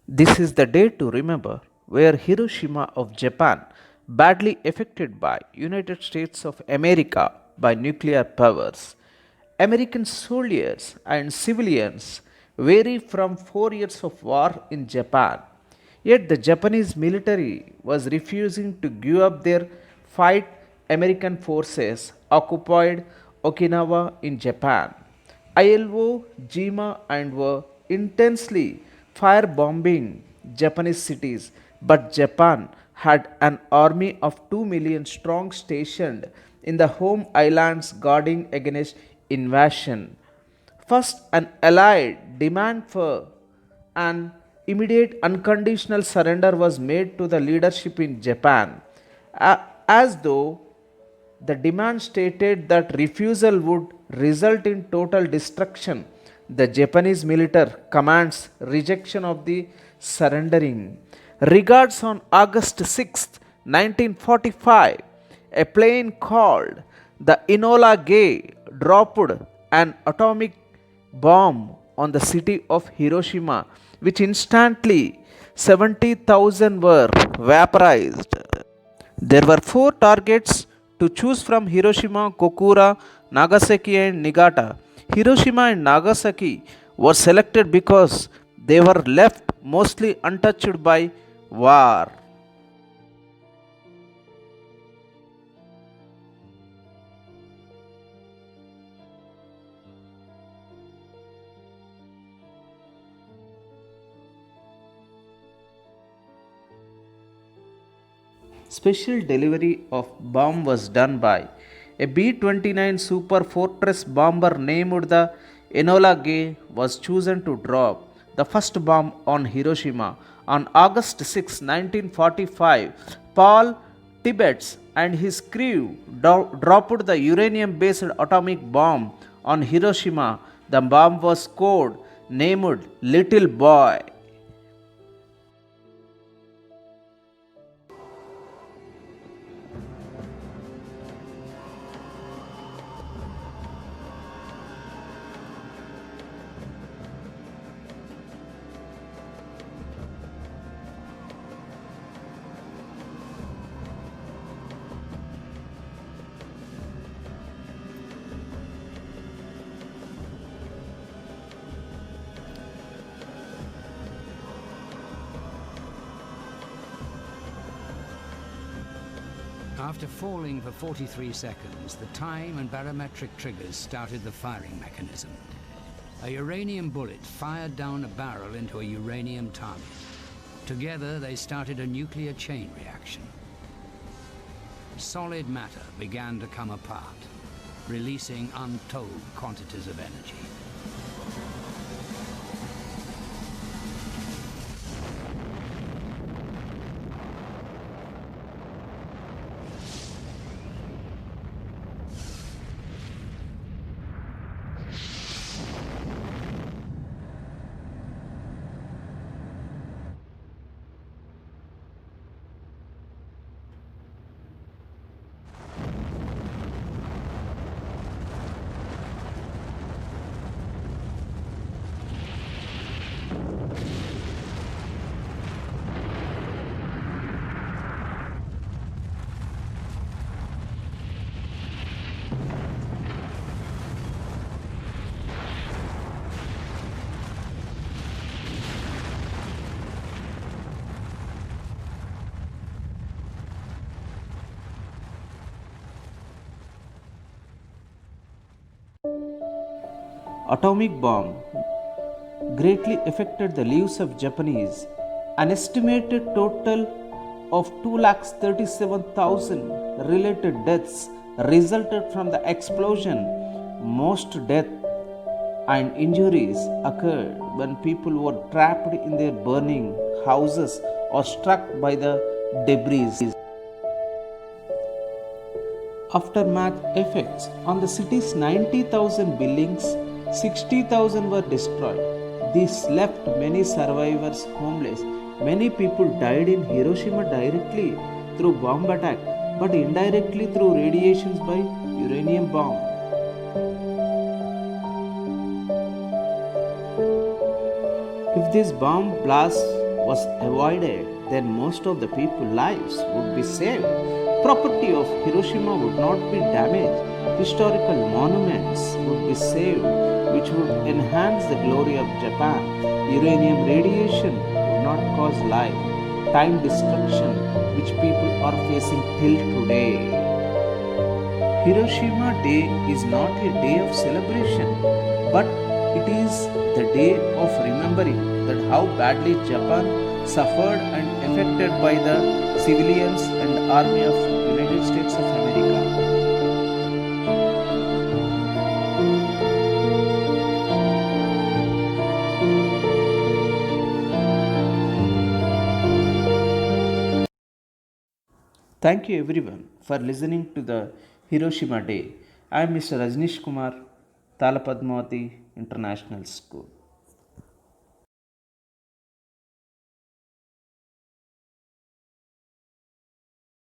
This is the day to remember where Hiroshima of Japan, badly affected by United States of America by nuclear powers. American soldiers and civilians vary from 4 years of war in Japan. Yet the Japanese military was refusing to give up their fight. American forces occupied Okinawa in Japan. ILO, JIMA and were intensely firebombing Japanese cities, but Japan had an army of 2 million strong stationed in the home islands guarding against invasion. First, an allied demand for an immediate unconditional surrender was made to the leadership in Japan, as though the demand stated that refusal would result in total destruction. The Japanese military commands rejection of the surrendering. Regards on August 6, 1945, a plane called the Enola Gay dropped an atomic bomb on the city of Hiroshima, which instantly 70,000 were vaporized. There were four targets to choose from: Hiroshima, Kokura, Nagasaki, and Niigata. Hiroshima and Nagasaki were selected because they were left mostly untouched by war. Special delivery of bomb was done by a B-29 Super Fortress bomber named the Enola Gay was chosen to drop the first bomb on Hiroshima on August 6, 1945. Paul Tibbets and his crew dropped the uranium-based atomic bomb on Hiroshima. The bomb was code named Little Boy. After falling for 43 seconds, the time and barometric triggers started the firing mechanism. A uranium bullet fired down a barrel into a uranium target. Together, they started a nuclear chain reaction. Solid matter began to come apart, releasing untold quantities of energy. Atomic bomb greatly affected the lives of Japanese. An estimated total of 237,000 related deaths resulted from the explosion. Most deaths and injuries occurred when people were trapped in their burning houses or struck by the debris. Aftermath effects on the city's 90,000 buildings, 60,000 were destroyed. This left many survivors homeless. Many people died in Hiroshima directly through bomb attack, but indirectly through radiations by uranium bomb. If this bomb blast was avoided, then most of the people's lives would be saved. Property of Hiroshima would not be damaged. Historical monuments would be saved, which would enhance the glory of Japan. Uranium radiation would not cause life, time destruction, which people are facing till today. Hiroshima Day is not a day of celebration, but it is the day of remembering that how badly Japan suffered and affected by the civilians and army of United States of America. Thank you everyone for listening to the Hiroshima Day. I am Mr. Rajnish Kumar, Tala Padmavati International School.